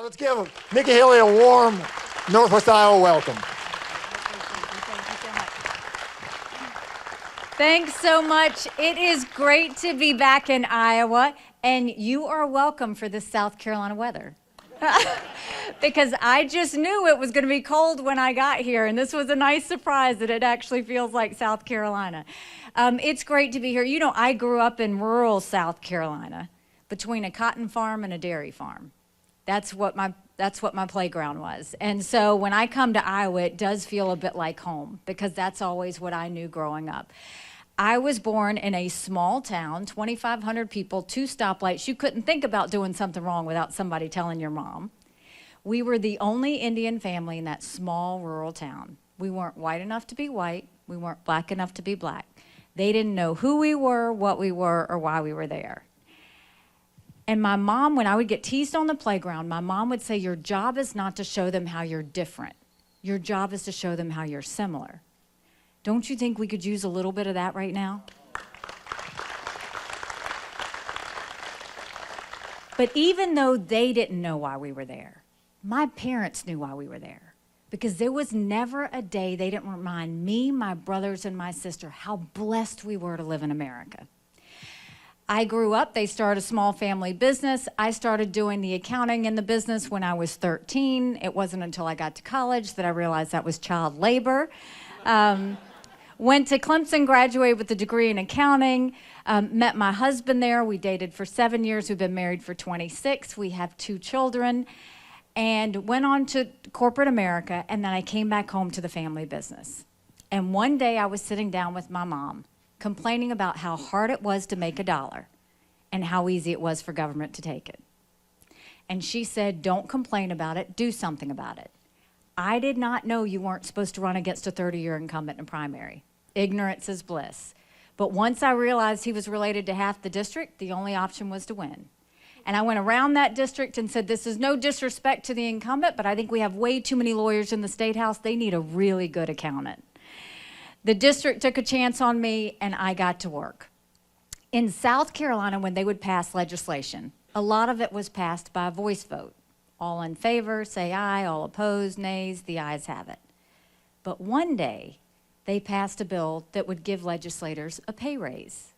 let's give Nikki Haley a warm Northwest Iowa welcome. Thanks so much. It is great to be back in Iowa, and you are welcome for this South Carolina weather. Because I just knew it was going to be cold when I got here, and this was a nice surprise that it actually feels like South Carolina. It's great to be here. You know, I grew up in rural South Carolina between a cotton farm and a dairy farm. That's what my playground was. And so when I come to Iowa, it does feel a bit like home, because that's always what I knew growing up. I was born in a small town, 2,500 people, 2 stoplights. You couldn't think about doing something wrong without somebody telling your mom. We were the only Indian family in that small rural town. We weren't white enough to be white. We weren't black enough to be black. They didn't know who we were, what we were, or why we were there. And my mom, when I would get teased on the playground, my mom would say, your job is not to show them how you're different. Your job is to show them how you're similar. Don't you think we could use a little bit of that right now? But even though they didn't know why we were there, my parents knew why we were there. Because there was never a day they didn't remind me, my brothers, and my sister how blessed we were to live in America. I grew up, they started a small family business. I started doing the accounting in the business when I was 13. It wasn't until I got to college that I realized that was child labor. Went to Clemson, graduated with a degree in accounting, met my husband there. We dated for 7 years. We've been married for 26. We have 2 children, and went on to corporate America, and then I came back home to the family business. And one day I was sitting down with my mom, complaining about how hard it was to make $1 and how easy it was for government to take it. And she said, don't complain about it, do something about it. I did not know you weren't supposed to run against a 30-year incumbent in a primary. Ignorance is bliss. But once I realized he was related to half the district, the only option was to win. And I went around that district and said, this is no disrespect to the incumbent, but I think we have way too many lawyers in the State House. They need a really good accountant. The district took a chance on me, and I got to work. In South Carolina, when they would pass legislation, a lot of it was passed by a voice vote. All in favor, say aye. All opposed, nays. The ayes have it. But one day, they passed a bill that would give legislators a pay raise.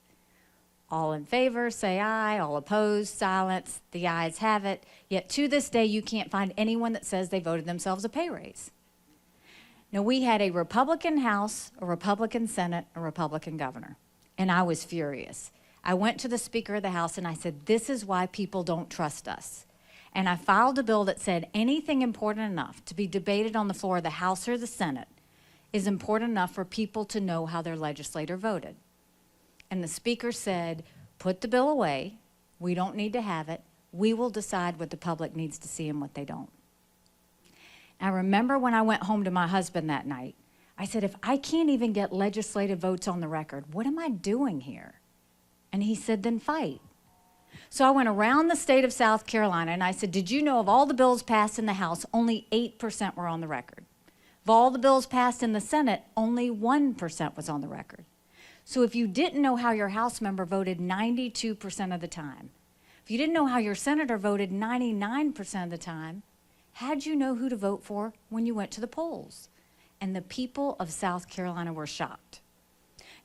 All in favor, say aye. All opposed, silence. The ayes have it. Yet to this day, you can't find anyone that says they voted themselves a pay raise. Now, we had a Republican House, a Republican Senate, a Republican governor, and I was furious. I went to the Speaker of the House and I said, this is why people don't trust us. And I filed a bill that said anything important enough to be debated on the floor of the House or the Senate is important enough for people to know how their legislator voted. And the Speaker said, put the bill away. We don't need to have it. We will decide what the public needs to see and what they don't. I remember when I went home to my husband that night, I said, if I can't even get legislative votes on the record, what am I doing here? And he said, then fight. So I went around the state of South Carolina and I said, did you know of all the bills passed in the House, only 8% were on the record? Of all the bills passed in the Senate, only 1% was on the record. So if you didn't know how your House member voted 92% of the time, if you didn't know how your senator voted 99% of the time, how'd you know who to vote for when you went to the polls? And the people of South Carolina were shocked.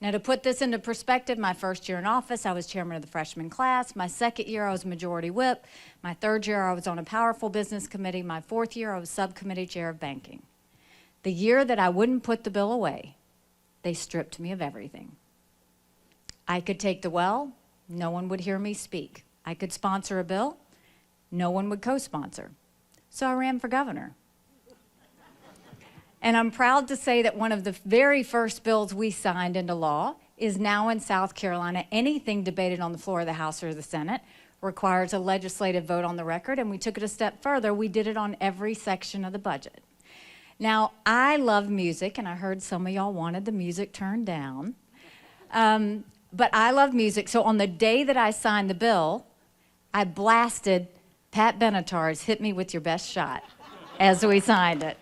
Now, to put this into perspective, my first year in office, I was chairman of the freshman class. My second year, I was majority whip. My third year, I was on a powerful business committee. My fourth year, I was subcommittee chair of banking. The year that I wouldn't put the bill away, they stripped me of everything. I could take the well, no one would hear me speak. I could sponsor a bill, no one would co-sponsor. So I ran for governor. And I'm proud to say that one of the very first bills we signed into law is now in South Carolina. Anything debated on the floor of the House or the Senate requires a legislative vote on the record, and we took it a step further. We did it on every section of the budget. Now, I love music, and I heard some of y'all wanted the music turned down. But I love music, so on the day that I signed the bill, I blasted Pat Benatar's "Hit Me With Your Best Shot" as we signed it.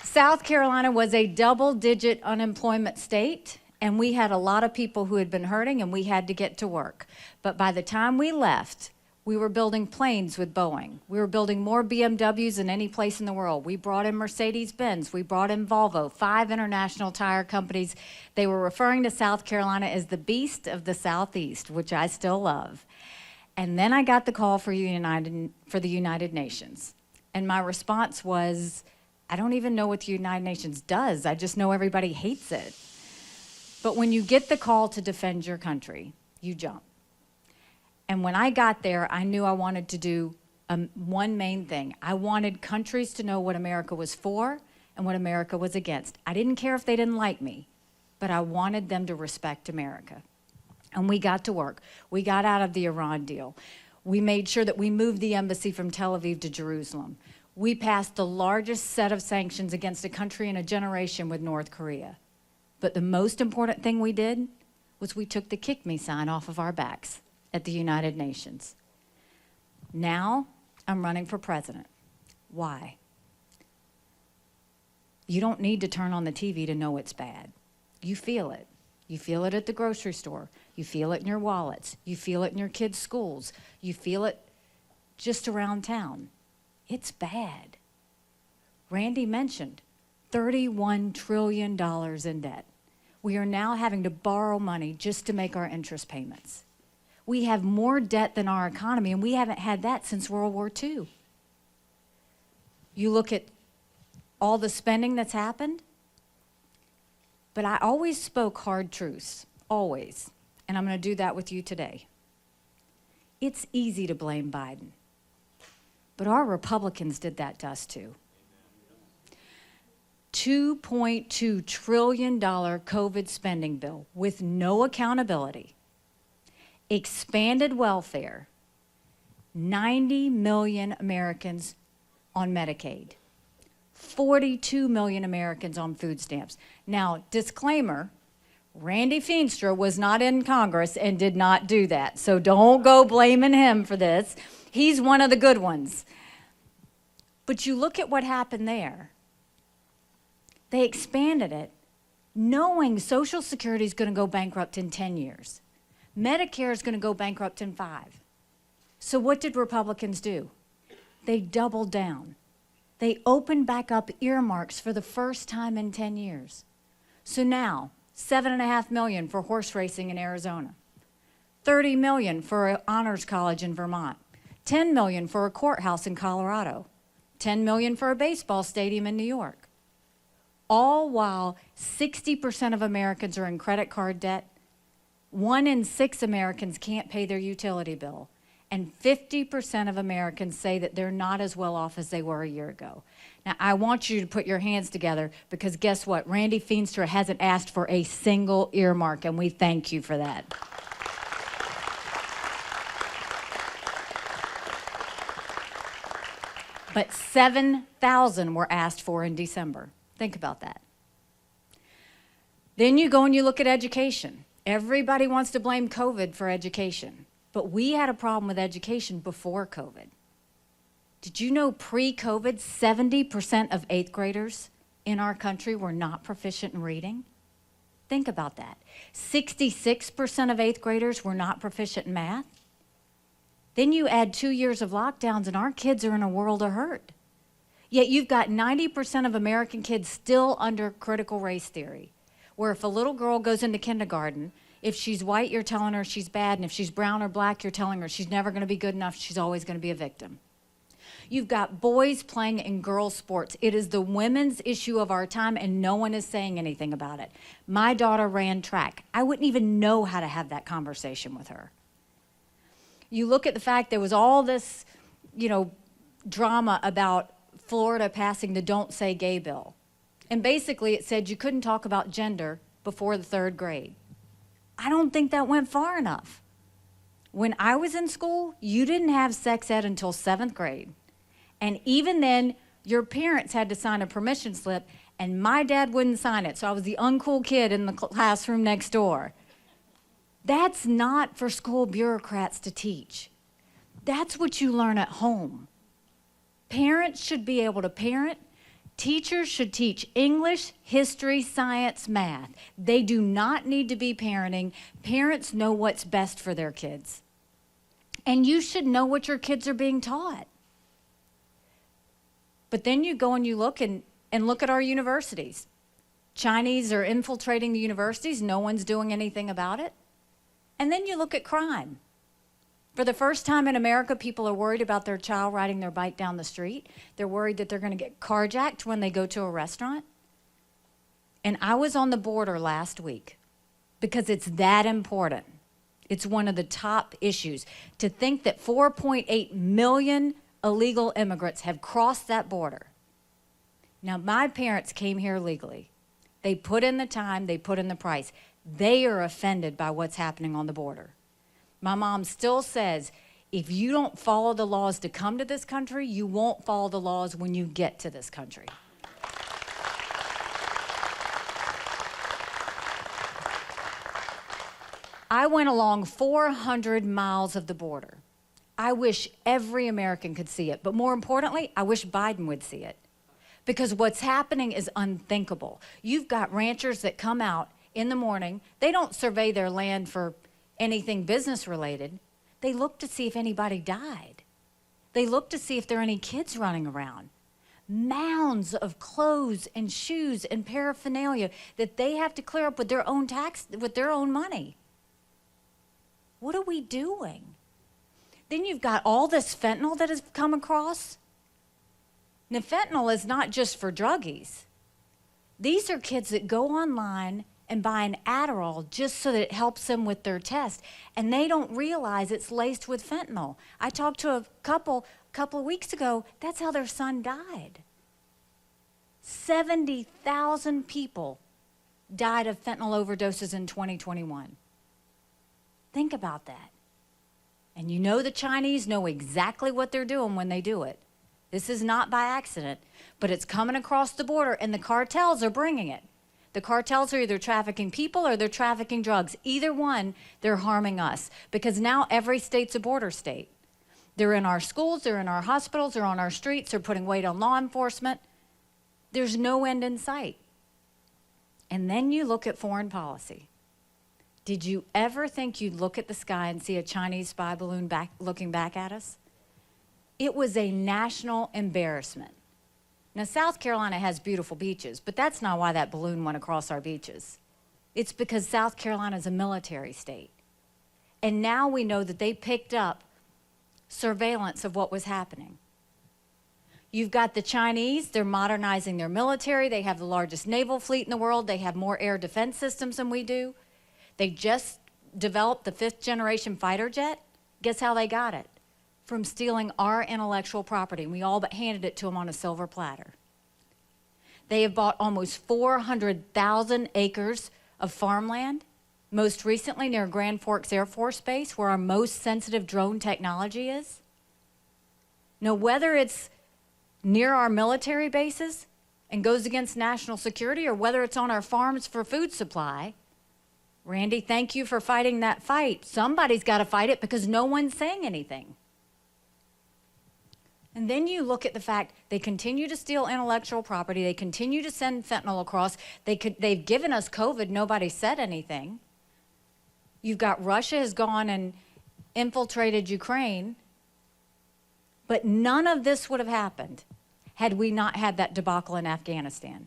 South Carolina was a double-digit unemployment state, And we had a lot of people who had been hurting, and we had to get to work. But by the time we left, we were building planes with Boeing. We were building more BMWs than any place in the world. We brought in Mercedes-Benz. We brought in Volvo, 5 international tire companies. They were referring to South Carolina as the beast of the Southeast, which I still love. And then I got the call for the United Nations. And my response was, I don't even know what the United Nations does. I just know everybody hates it. But when you get the call to defend your country, you jump. And when I got there, I knew I wanted to do one main thing. I wanted countries to know what America was for and what America was against. I didn't care if they didn't like me, but I wanted them to respect America. And we got to work. We got out of the Iran deal. We made sure that we moved the embassy from Tel Aviv to Jerusalem. We passed the largest set of sanctions against a country in a generation with North Korea. But the most important thing we did was we took the kick me sign off of our backs at the United Nations. Now I'm running for president. Why? You don't need to turn on the TV to know it's bad. You feel it. You feel it at the grocery store. You feel it in your wallets. You feel it in your kids' schools. You feel it just around town. It's bad. Randy mentioned $31 trillion in debt. We are now having to borrow money just to make our interest payments. We have more debt than our economy, and we haven't had that since World War II. You look at all the spending that's happened, but I always spoke hard truths, always, and I'm going to do that with you today. It's easy to blame Biden, but our Republicans did that to us too. $2.2 trillion COVID spending bill with no accountability, expanded welfare, 90 million Americans on Medicaid, 42 million Americans on food stamps. Now, disclaimer, Randy Feenstra was not in Congress and did not do that, so don't go blaming him for this. He's one of the good ones. But you look at what happened there. They expanded it knowing Social Security is going to go bankrupt in 10 years. Medicare is going to go bankrupt in 5. So what did Republicans do? They doubled down. They opened back up earmarks for the first time in 10 years. So now, $7.5 million for horse racing in Arizona, $30 million for an honors college in Vermont, $10 million for a courthouse in Colorado, $10 million for a baseball stadium in New York. All while 60% of Americans are in credit card debt, 1 in 6 Americans can't pay their utility bill, and 50% of Americans say that they're not as well off as they were a year ago. Now, I want you to put your hands together because guess what? Randy Feenstra hasn't asked for a single earmark, and we thank you for that. But 7,000 were asked for in December. Think about that. Then you go and you look at education. Everybody wants to blame COVID for education, but we had a problem with education before COVID. Did you know pre-COVID, 70% of 8th graders in our country were not proficient in reading? Think about that. 66% of 8th graders were not proficient in math. Then you add 2 years of lockdowns and our kids are in a world of hurt. Yet you've got 90% of American kids still under critical race theory, where if a little girl goes into kindergarten, if she's white, you're telling her she's bad, and if she's brown or black, you're telling her she's never going to be good enough, she's always going to be a victim. You've got boys playing in girls' sports. It is the women's issue of our time, and no one is saying anything about it. My daughter ran track. I wouldn't even know how to have that conversation with her. You look at the fact there was all this, drama about Florida passing the Don't Say Gay bill. And basically it said you couldn't talk about gender before the 3rd grade. I don't think that went far enough. When I was in school, you didn't have sex ed until 7th grade. And even then, your parents had to sign a permission slip, and my dad wouldn't sign it, so I was the uncool kid in the classroom next door. That's not for school bureaucrats to teach. That's what you learn at home. Parents should be able to parent, Teachers should teach English, history, science, math. They do not need to be parenting. Parents know what's best for their kids. And you should know what your kids are being taught. But then you go and you look and look at our universities. Chinese are infiltrating the universities. No one's doing anything about it. And then you look at crime. For the first time in America, people are worried about their child riding their bike down the street. They're worried that they're going to get carjacked when they go to a restaurant. And I was on the border last week because it's that important. It's one of the top issues. To think that 4.8 million illegal immigrants have crossed that border. Now, my parents came here legally. They put in the time, they put in the price. They are offended by what's happening on the border. My mom still says, if you don't follow the laws to come to this country, you won't follow the laws when you get to this country. I went along 400 miles of the border. I wish every American could see it, but more importantly, I wish Biden would see it. Because what's happening is unthinkable. You've got ranchers that come out in the morning. They don't survey their land for anything business related. They look to see if anybody died. They look to see if there are any kids running around. Mounds of clothes and shoes and paraphernalia that they have to clear up with their own with their own money. What are we doing? Then you've got all this fentanyl that has come across. Now, fentanyl is not just for druggies. These are kids that go online and buy an Adderall just so that it helps them with their test. And they don't realize it's laced with fentanyl. I talked to a couple of weeks ago, that's how their son died. 70,000 people died of fentanyl overdoses in 2021. Think about that. And you know the Chinese know exactly what they're doing when they do it. This is not by accident, but it's coming across the border and the cartels are bringing it. The cartels are either trafficking people or they're trafficking drugs. Either one, they're harming us because now every state's a border state. They're in our schools, they're in our hospitals, they're on our streets, they're putting weight on law enforcement. There's no end in sight. And then you look at foreign policy. Did you ever think you'd look at the sky and see a Chinese spy balloon looking back at us? It was a national embarrassment. Now, South Carolina has beautiful beaches, but that's not why that balloon went across our beaches. It's because South Carolina is a military state. And now we know that they picked up surveillance of what was happening. You've got the Chinese, they're modernizing their military. They have the largest naval fleet in the world. They have more air defense systems than we do. They just developed the 5th generation fighter jet. Guess how they got it? From stealing our intellectual property. We all but handed it to them on a silver platter. They have bought almost 400,000 acres of farmland, most recently near Grand Forks Air Force Base, where our most sensitive drone technology is. Now, whether it's near our military bases and goes against national security, or whether it's on our farms for food supply, Randy, thank you for fighting that fight. Somebody's got to fight it because no one's saying anything. And then you look at the fact they continue to steal intellectual property. They continue to send fentanyl across. They've given us COVID. Nobody said anything. You've got Russia has gone and infiltrated Ukraine. But none of this would have happened had we not had that debacle in Afghanistan.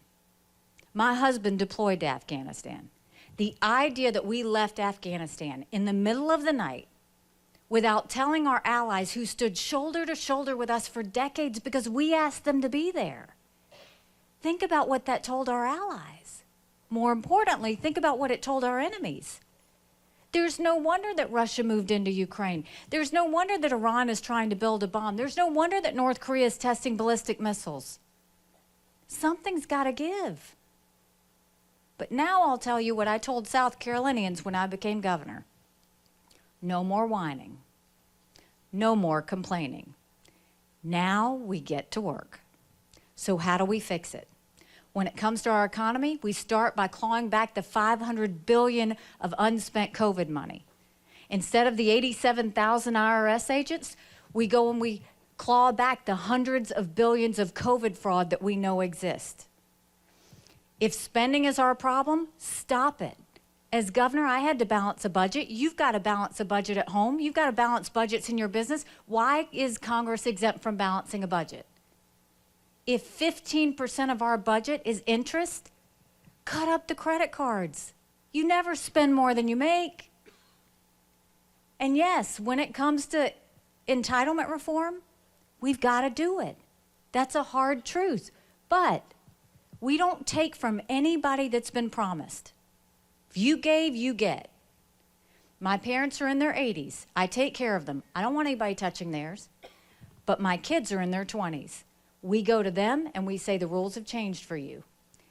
My husband deployed to Afghanistan. The idea that we left Afghanistan in the middle of the night without telling our allies who stood shoulder to shoulder with us for decades because we asked them to be there. Think about what that told our allies. More importantly, think about what it told our enemies. There's no wonder that Russia moved into Ukraine. There's no wonder that Iran is trying to build a bomb. There's no wonder that North Korea is testing ballistic missiles. Something's got to give. But now I'll tell you what I told South Carolinians when I became governor. No more whining. No more complaining. Now we get to work. So how do we fix it? When it comes to our economy, we start by clawing back the $500 billion of unspent COVID money. Instead of the 87,000 IRS agents, we go and we claw back the hundreds of billions of COVID fraud that we know exist. If spending is our problem, stop it. As governor, I had to balance a budget. You've got to balance a budget at home. You've got to balance budgets in your business. Why is Congress exempt from balancing a budget? If 15% of our budget is interest, cut up the credit cards. You never spend more than you make. And yes, when it comes to entitlement reform, we've got to do it. That's a hard truth. But we don't take from anybody that's been promised. If you gave, you get. My parents are in their 80s. I take care of them. I don't want anybody touching theirs. But my kids are in their 20s. We go to them and we say the rules have changed for you.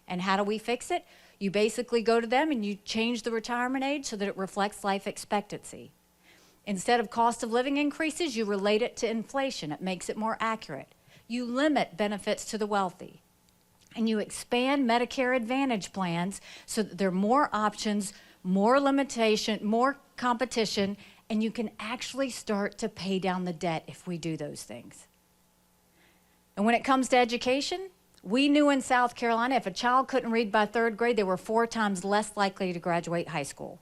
And how do we fix it? You basically go to them and you change the retirement age so that it reflects life expectancy. Instead of cost of living increases, you relate it to inflation. It makes it more accurate. You limit benefits to the wealthy. And you expand Medicare Advantage plans so that there are more options, more limitation, more competition, and you can actually start to pay down the debt if we do those things. And when it comes to education, we knew in South Carolina if a child couldn't read by 3rd grade, they were 4 times less likely to graduate high school.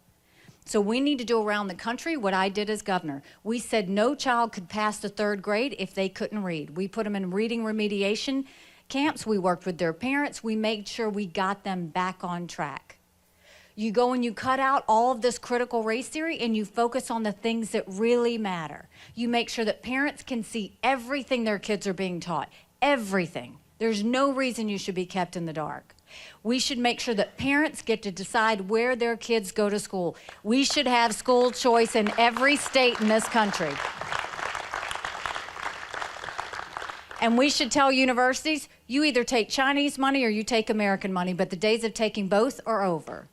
So we need to do around the country what I did as governor. We said no child could pass the 3rd grade if they couldn't read. We put them in reading remediation camps. We worked with their parents. We made sure we got them back on track. You go and you cut out all of this critical race theory and you focus on the things that really matter. You make sure that parents can see everything their kids are being taught, everything. There's no reason you should be kept in the dark. We should make sure that parents get to decide where their kids go to school. We should have school choice in every state in this country. And we should tell universities, you either take Chinese money or you take American money, but the days of taking both are over.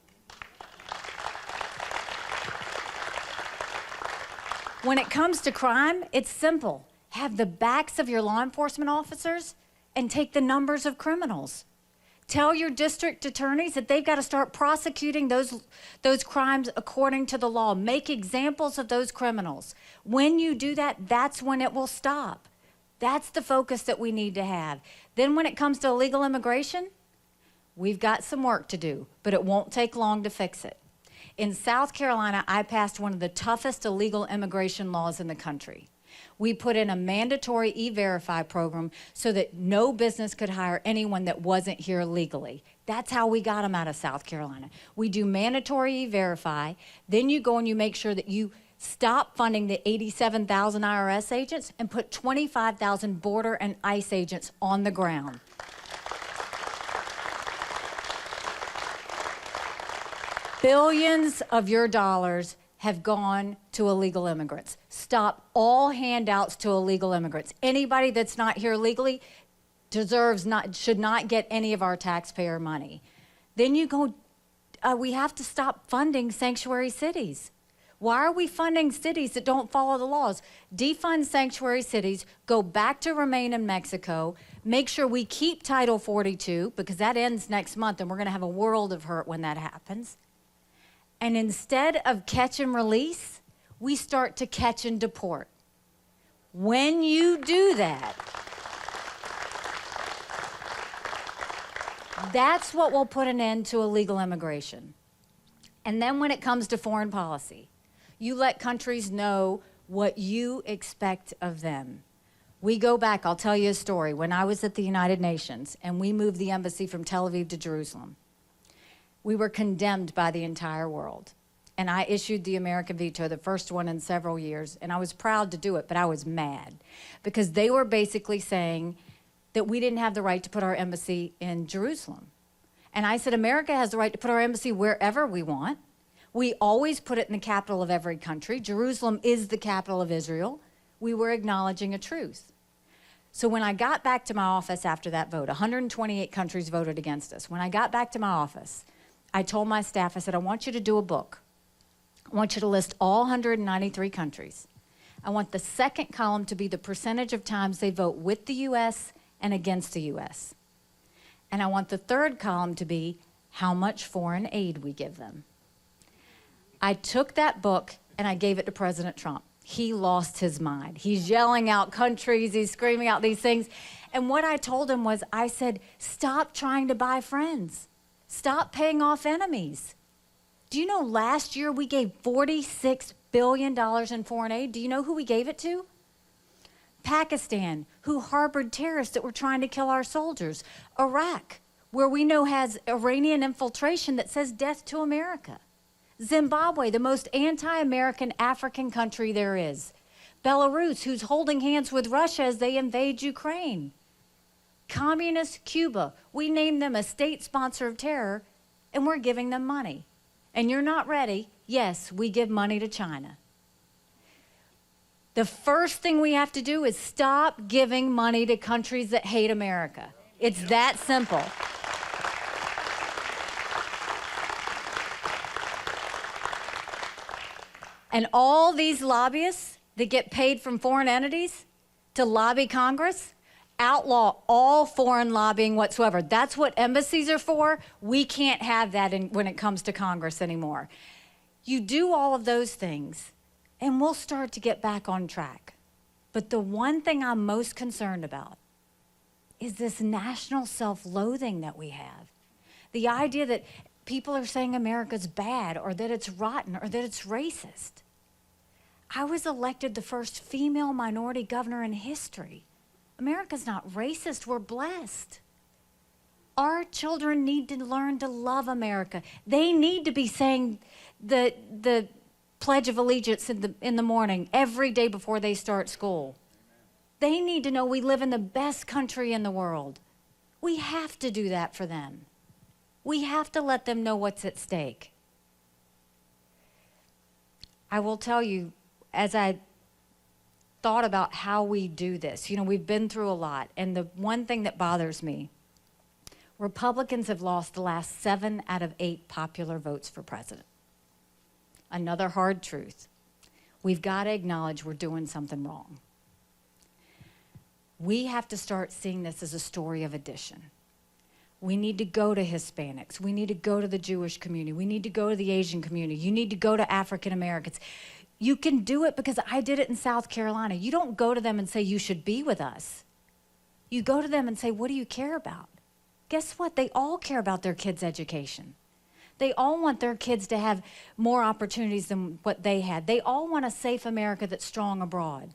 When it comes to crime, it's simple. Have the backs of your law enforcement officers and take the numbers of criminals. Tell your district attorneys that they've got to start prosecuting those crimes according to the law. Make examples of those criminals. When you do that, that's when it will stop. That's the focus that we need to have. Then when it comes to illegal immigration, we've got some work to do, but it won't take long to fix it. In South Carolina, I passed one of the toughest illegal immigration laws in the country. We put in a mandatory E-Verify program so that no business could hire anyone that wasn't here legally. That's how we got them out of South Carolina. We do mandatory E-Verify. Then you go and you make sure that you stop funding the 87,000 IRS agents and put 25,000 border and ICE agents on the ground. Billions of your dollars have gone to illegal immigrants. Stop all handouts to illegal immigrants. Anybody that's not here legally should not get any of our taxpayer money. Then you go, we have to stop funding sanctuary cities. Why are we funding cities that don't follow the laws? Defund sanctuary cities, go back to remain in Mexico, make sure we keep Title 42, because that ends next month and we're gonna have a world of hurt when that happens. And instead of catch and release, we start to catch and deport. When you do that, that's what will put an end to illegal immigration. And then when it comes to foreign policy, you let countries know what you expect of them. We go back, I'll tell you a story. When I was at the United Nations and we moved the embassy from Tel Aviv to Jerusalem, we were condemned by the entire world. And I issued the American veto, the first one in several years, and I was proud to do it, but I was mad because they were basically saying that we didn't have the right to put our embassy in Jerusalem. And I said, America has the right to put our embassy wherever we want. We always put it in the capital of every country. Jerusalem is the capital of Israel. We were acknowledging a truth. So when I got back to my office after that vote, 128 countries voted against us. When I got back to my office, I told my staff, I said, I want you to do a book. I want you to list all 193 countries. I want the second column to be the percentage of times they vote with the U.S. and against the U.S. And I want the third column to be how much foreign aid we give them. I took that book and I gave it to President Trump. he lost his mind. He's yelling out countries, he's screaming out these things. And what I told him was, I said, stop trying to buy friends. Stop paying off enemies. Do you know last year we gave $46 billion in foreign aid? Do you know who we gave it to? Pakistan, who harbored terrorists that were trying to kill our soldiers. Iraq, where we know has Iranian infiltration that says death to America. Zimbabwe, the most anti-American African country there is. Belarus, who's holding hands with Russia as they invade Ukraine. Communist Cuba, we named them a state sponsor of terror, and we're giving them money. And you're not ready, yes, we give money to China. The first thing we have to do is stop giving money to countries that hate America. It's that simple. And all these lobbyists that get paid from foreign entities to lobby Congress, outlaw all foreign lobbying whatsoever. That's what embassies are for. We can't have that when it comes to Congress anymore. You do all of those things, and we'll start to get back on track. But the one thing I'm most concerned about is this national self-loathing that we have. The idea that people are saying America's bad, or that it's rotten, or that it's racist. I was elected the first female minority governor in history. America's not racist, we're blessed. Our children need to learn to love America. They need to be saying the Pledge of Allegiance in the morning, every day before they start school. They need to know we live in the best country in the world. We have to do that for them. We have to let them know what's at stake. I will tell you, as I thought about how we do this, we've been through a lot, and the one thing that bothers me, Republicans have lost the last 7 out of 8 popular votes for president. Another hard truth. We've got to acknowledge we're doing something wrong. We have to start seeing this as a story of addition. We need to go to Hispanics. We need to go to the Jewish community. We need to go to the Asian community. You need to go to African Americans. You can do it because I did it in South Carolina. You don't go to them and say, you should be with us. You go to them and say, what do you care about? Guess what? They all care about their kids' education. They all want their kids to have more opportunities than what they had. They all want a safe America that's strong abroad.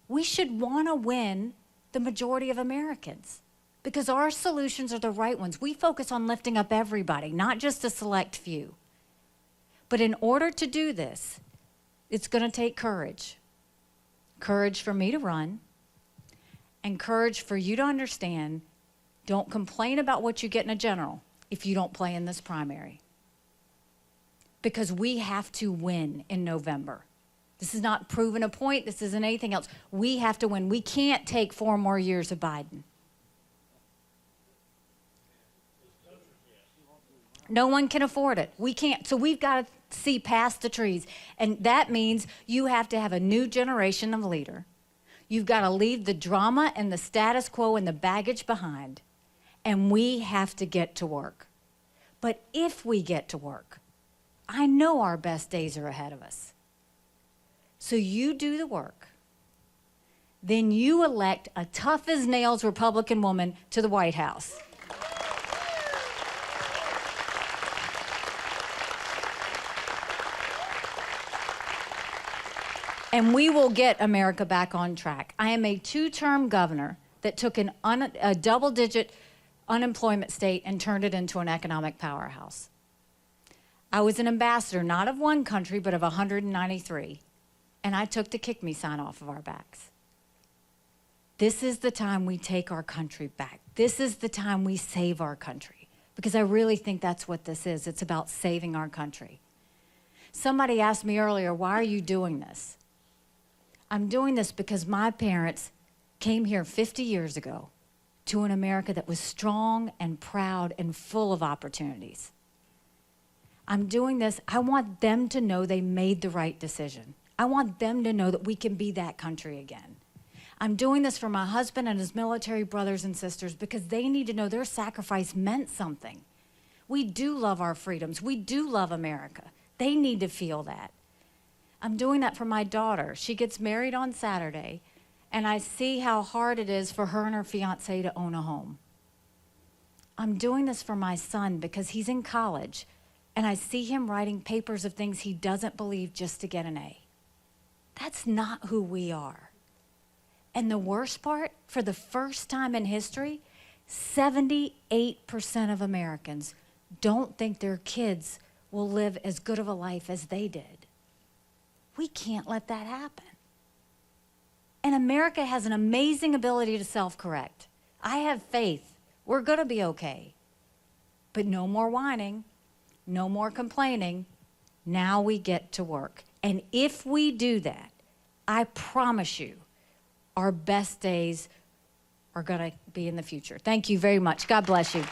We should want to win the majority of Americans because our solutions are the right ones. We focus on lifting up everybody, not just a select few. But in order to do this, it's going to take courage. Courage for me to run, and courage for you to understand, don't complain about what you get in a general if you don't play in this primary. Because we have to win in November. This is not proving a point. This isn't anything else. We have to win. We can't take 4 more years of Biden. No one can afford it. We can't. So we've got to see past the trees. And that means you have to have a new generation of leader. You've got to leave the drama and the status quo and the baggage behind. And we have to get to work. But if we get to work, I know our best days are ahead of us. So you do the work. Then you elect a tough as nails Republican woman to the White House. And we will get America back on track. I am a 2-term governor that took a double-digit unemployment state and turned it into an economic powerhouse. I was an ambassador, not of one country, but of 193. And I took the kick me sign off of our backs. This is the time we take our country back. This is the time we save our country. Because I really think that's what this is. It's about saving our country. Somebody asked me earlier, why are you doing this? I'm doing this because my parents came here 50 years ago to an America that was strong and proud and full of opportunities. I'm doing this, I want them to know they made the right decision. I want them to know that we can be that country again. I'm doing this for my husband and his military brothers and sisters because they need to know their sacrifice meant something. We do love our freedoms. We do love America. They need to feel that. I'm doing that for my daughter. She gets married on Saturday, and I see how hard it is for her and her fiancé to own a home. I'm doing this for my son because he's in college, and I see him writing papers of things he doesn't believe just to get an A. That's not who we are. And the worst part, for the first time in history, 78% of Americans don't think their kids will live as good of a life as they did. We can't let that happen. And America has an amazing ability to self-correct. I have faith. We're going to be okay. But no more whining, no more complaining. Now we get to work. And if we do that, I promise you, our best days are going to be in the future. Thank you very much. God bless you.